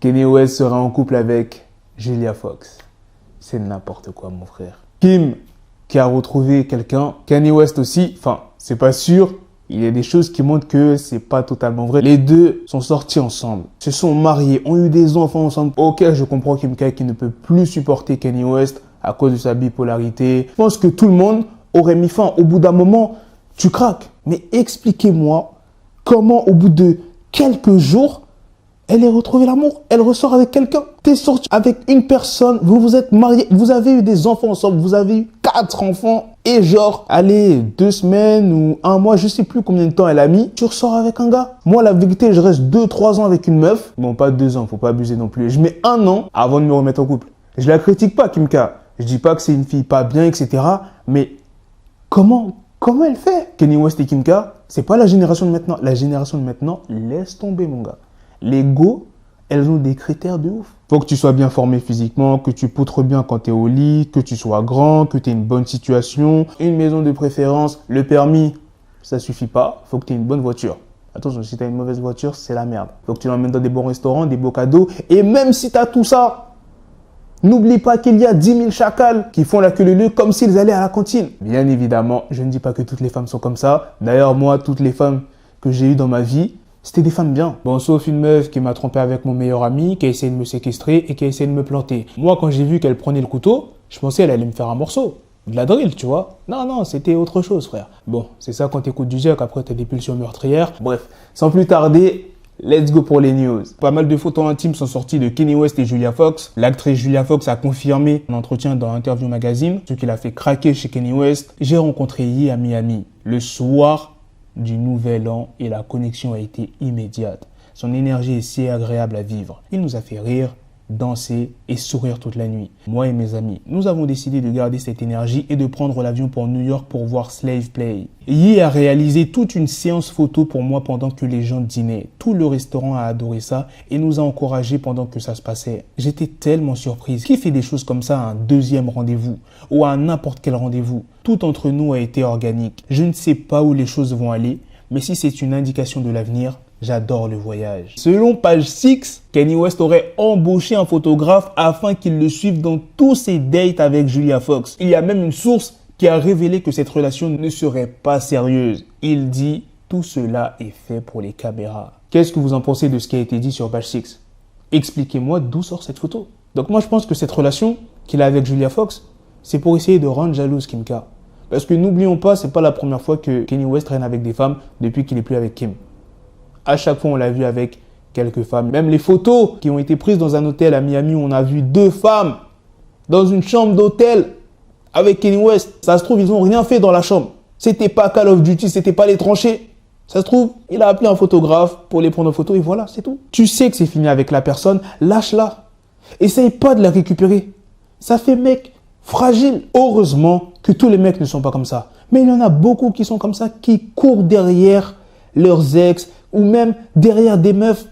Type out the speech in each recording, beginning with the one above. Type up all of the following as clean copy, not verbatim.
Kanye West serait en couple avec Julia Fox. C'est n'importe quoi, mon frère. Kim, qui a retrouvé quelqu'un. Kanye West aussi. Enfin, c'est pas sûr. Il y a des choses qui montrent que c'est pas totalement vrai. Les deux sont sortis ensemble, se sont mariés, ont eu des enfants ensemble. Ok, je comprends Kim K qui ne peut plus supporter Kanye West à cause de sa bipolarité. Je pense que tout le monde aurait mis fin. Au bout d'un moment, tu craques. Mais expliquez-moi comment, au bout de quelques jours, elle a retrouvé l'amour. Elle ressort avec quelqu'un. T'es sorti avec une personne, vous vous êtes mariés, vous avez eu des enfants ensemble, vous avez eu 4 enfants. Et genre, allez, 2 semaines ou 1 mois, je sais plus combien de temps elle a mis, tu ressors avec un gars. Moi, la vérité, je reste 2-3 ans avec une meuf. Bon, pas 2 ans, faut pas abuser non plus. Je mets 1 an avant de me remettre en couple. Je la critique pas, Kim K. Je dis pas que c'est une fille pas bien, etc. Mais comment elle fait? Kanye West et Kim K, c'est pas la génération de maintenant. La génération de maintenant, laisse tomber, mon gars. Les go, elles ont des critères de ouf. Faut que tu sois bien formé physiquement, que tu poutres bien quand tu es au lit, que tu sois grand, que tu aies une bonne situation, une maison de préférence, le permis, ça suffit pas. Faut que tu aies une bonne voiture. Attention, si tu as une mauvaise voiture, c'est la merde. Faut que tu l'emmènes dans des bons restaurants, des beaux cadeaux. Et même si tu as tout ça, n'oublie pas qu'il y a 10 000 chacals qui font la queue leu comme s'ils allaient à la cantine. Bien évidemment, je ne dis pas que toutes les femmes sont comme ça. D'ailleurs, moi, toutes les femmes que j'ai eues dans ma vie, c'était des femmes bien. Bon, sauf une meuf qui m'a trompé avec mon meilleur ami, qui a essayé de me séquestrer et qui a essayé de me planter. Moi, quand j'ai vu qu'elle prenait le couteau, je pensais qu'elle allait me faire un morceau. De la drill, tu vois. Non, c'était autre chose, frère. Bon, c'est ça quand t'écoutes du Jack, après t'as des pulsions meurtrières. Bref, sans plus tarder, let's go pour les news. Pas mal de photos intimes sont sorties de Kanye West et Julia Fox. L'actrice Julia Fox a confirmé un entretien dans Interview Magazine, ce qui l'a fait craquer chez Kanye West. J'ai rencontré Ye à Miami le soir du nouvel an et la connexion a été immédiate. Son énergie est si agréable à vivre. Il nous a fait rire, danser et sourire toute la nuit. Moi et mes amis, nous avons décidé de garder cette énergie et de prendre l'avion pour New York pour voir Slave Play. Yi a réalisé toute une séance photo pour moi pendant que les gens dînaient. Tout le restaurant a adoré ça et nous a encouragés pendant que ça se passait. J'étais tellement surprise. Qui fait des choses comme ça à un deuxième rendez-vous ou à n'importe quel rendez-vous? Tout entre nous a été organique. Je ne sais pas où les choses vont aller, mais si c'est une indication de l'avenir, j'adore le voyage. Selon Page 6, Kanye West aurait embauché un photographe afin qu'il le suive dans tous ses dates avec Julia Fox. Il y a même une source qui a révélé que cette relation ne serait pas sérieuse. Il dit « Tout cela est fait pour les caméras ». Qu'est-ce que vous en pensez de ce qui a été dit sur Page 6? Expliquez-moi d'où sort cette photo. Donc moi je pense que cette relation qu'il a avec Julia Fox, c'est pour essayer de rendre jalouse Kim K. Parce que n'oublions pas, c'est pas la première fois que Kanye West traîne avec des femmes depuis qu'il est plus avec Kim. À chaque fois, on l'a vu avec quelques femmes. Même les photos qui ont été prises dans un hôtel à Miami où on a vu 2 femmes dans une chambre d'hôtel avec Kanye West. Ça se trouve, ils n'ont rien fait dans la chambre. C'était pas Call of Duty, c'était pas les tranchées. Ça se trouve, il a appelé un photographe pour les prendre en photo et voilà, c'est tout. Tu sais que c'est fini avec la personne, lâche-la. Essaye pas de la récupérer. Ça fait mec fragile. Heureusement que tous les mecs ne sont pas comme ça. Mais il y en a beaucoup qui sont comme ça, qui courent derrière leurs ex ou même derrière des meufs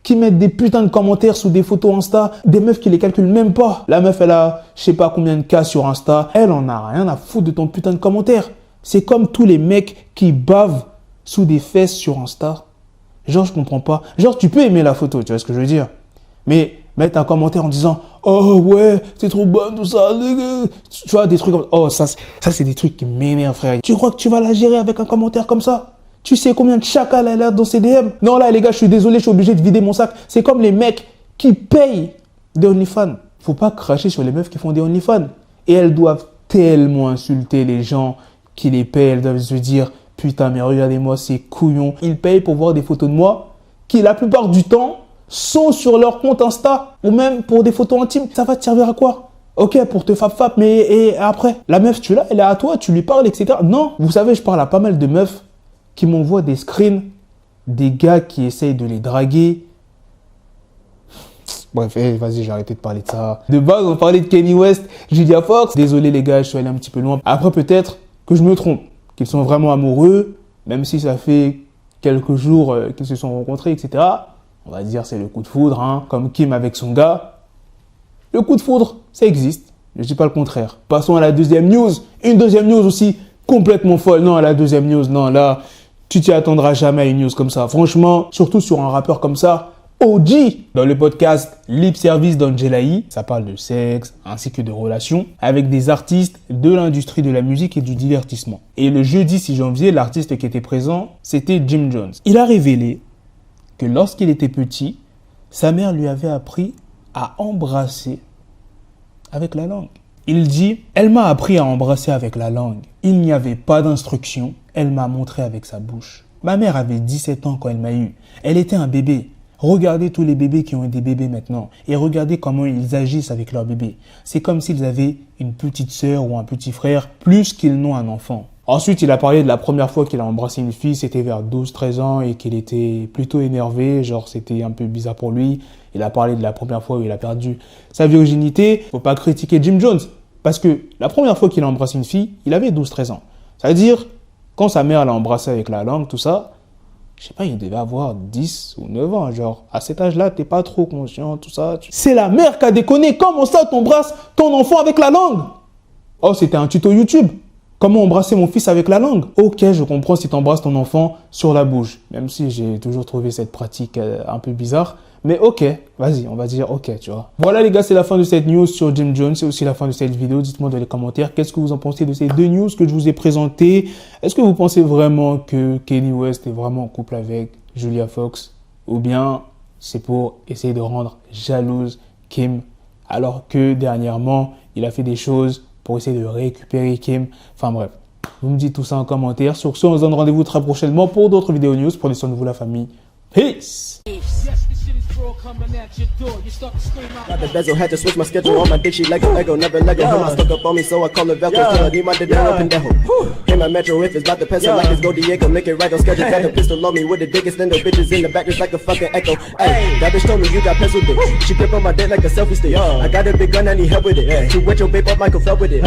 qui mettent des putains de commentaires sous des photos Insta, des meufs qui les calculent même pas. La meuf, elle a je sais pas combien de cas sur Insta, elle en a rien à foutre de ton putain de commentaire. C'est comme tous les mecs qui bavent sous des fesses sur Insta. Genre, je comprends pas. Genre, tu peux aimer la photo, tu vois ce que je veux dire. Mais mettre un commentaire en disant « Oh ouais, c'est trop bon tout ça. » Tu vois, des trucs comme oh, ça c'est des trucs qui m'énervent, frère. Tu crois que tu vas la gérer avec un commentaire comme ça? Tu sais combien de chacal elle a dans ses DM? Non, là, les gars, je suis désolé, je suis obligé de vider mon sac. C'est comme les mecs qui payent des OnlyFans. Faut pas cracher sur les meufs qui font des OnlyFans. Et elles doivent tellement insulter les gens qui les payent. Elles doivent se dire « Putain, mais regardez-moi ces couillons. » Ils payent pour voir des photos de moi qui, la plupart du temps, sont sur leur compte Insta ou même pour des photos intimes. Ça va te servir à quoi? Ok, pour te fap, mais et après? La meuf, tu l'as, elle est à toi, tu lui parles, etc. Non, vous savez, je parle à pas mal de meufs qui m'envoient des screens des gars qui essayent de les draguer. Bref, vas-y, j'ai arrêté de parler de ça. De base, on parlait de Kanye West, Julia Fox. Désolé les gars, je suis allé un petit peu loin. Après, peut-être que je me trompe, qu'ils sont vraiment amoureux, même si ça fait quelques jours qu'ils se sont rencontrés, etc. On va dire c'est le coup de foudre, hein, comme Kim avec son gars. Le coup de foudre, ça existe. Je ne dis pas le contraire. Passons à la deuxième news. Une deuxième news aussi complètement folle. Non, à la deuxième news, non, là, tu t'y attendras jamais à une news comme ça. Franchement, surtout sur un rappeur comme ça, OG. Dans le podcast Lip Service d'Angela Yee, ça parle de sexe ainsi que de relations avec des artistes de l'industrie de la musique et du divertissement. Et le jeudi 6 janvier, l'artiste qui était présent, c'était Jim Jones. Il a révélé que lorsqu'il était petit, sa mère lui avait appris à embrasser avec la langue. Il dit « Elle m'a appris à embrasser avec la langue. Il n'y avait pas d'instruction. Elle m'a montré avec sa bouche. Ma mère avait 17 ans quand elle m'a eu. Elle était un bébé. Regardez tous les bébés qui ont des bébés maintenant et regardez comment ils agissent avec leur bébé. C'est comme s'ils avaient une petite sœur ou un petit frère plus qu'ils n'ont un enfant. » Ensuite, il a parlé de la première fois qu'il a embrassé une fille, c'était vers 12-13 ans et qu'il était plutôt énervé, genre c'était un peu bizarre pour lui. Il a parlé de la première fois où il a perdu sa virginité. Faut pas critiquer Jim Jones parce que la première fois qu'il a embrassé une fille, il avait 12-13 ans. C'est-à-dire, quand sa mère l'a embrassé avec la langue, tout ça, je sais pas, il devait avoir 10 ou 9 ans, genre, à cet âge-là, t'es pas trop conscient, tout ça. C'est la mère qui a déconné, comment ça t'embrasses ton enfant avec la langue? Oh, c'était un tuto YouTube. Comment embrasser mon fils avec la langue? Ok, je comprends si tu embrasses ton enfant sur la bouche. Même si j'ai toujours trouvé cette pratique un peu bizarre. Mais ok, vas-y, on va dire ok, tu vois. Voilà les gars, c'est la fin de cette news sur Jim Jones. C'est aussi la fin de cette vidéo. Dites-moi dans les commentaires qu'est-ce que vous en pensez de ces deux news que je vous ai présentées. Est-ce que vous pensez vraiment que Kanye West est vraiment en couple avec Julia Fox? Ou bien c'est pour essayer de rendre jalouse Kim alors que dernièrement, il a fait des choses pour essayer de récupérer Kim. Enfin bref, vous me dites tout ça en commentaire. Sur ce, on se donne rendez-vous très prochainement pour d'autres vidéos news. Prenez soin de vous la famille. Peace. Got the bezel, had to switch my schedule on my dick, she Lego, never Lego. Him, I stuck up on me, so I call it Velcro. Till I need my dinero pendejo. Hit my metro if it's about the pencil, like it's Go Diego, make it right on schedule. Got the pistol on me with the biggest endo bitches in the back, just like a fucking echo. Hey, that bitch told me you got pencil dick. She grip on my dick like a selfie stick. I got a big gun, I need help with it. To wet your babe up, Michael fell with it.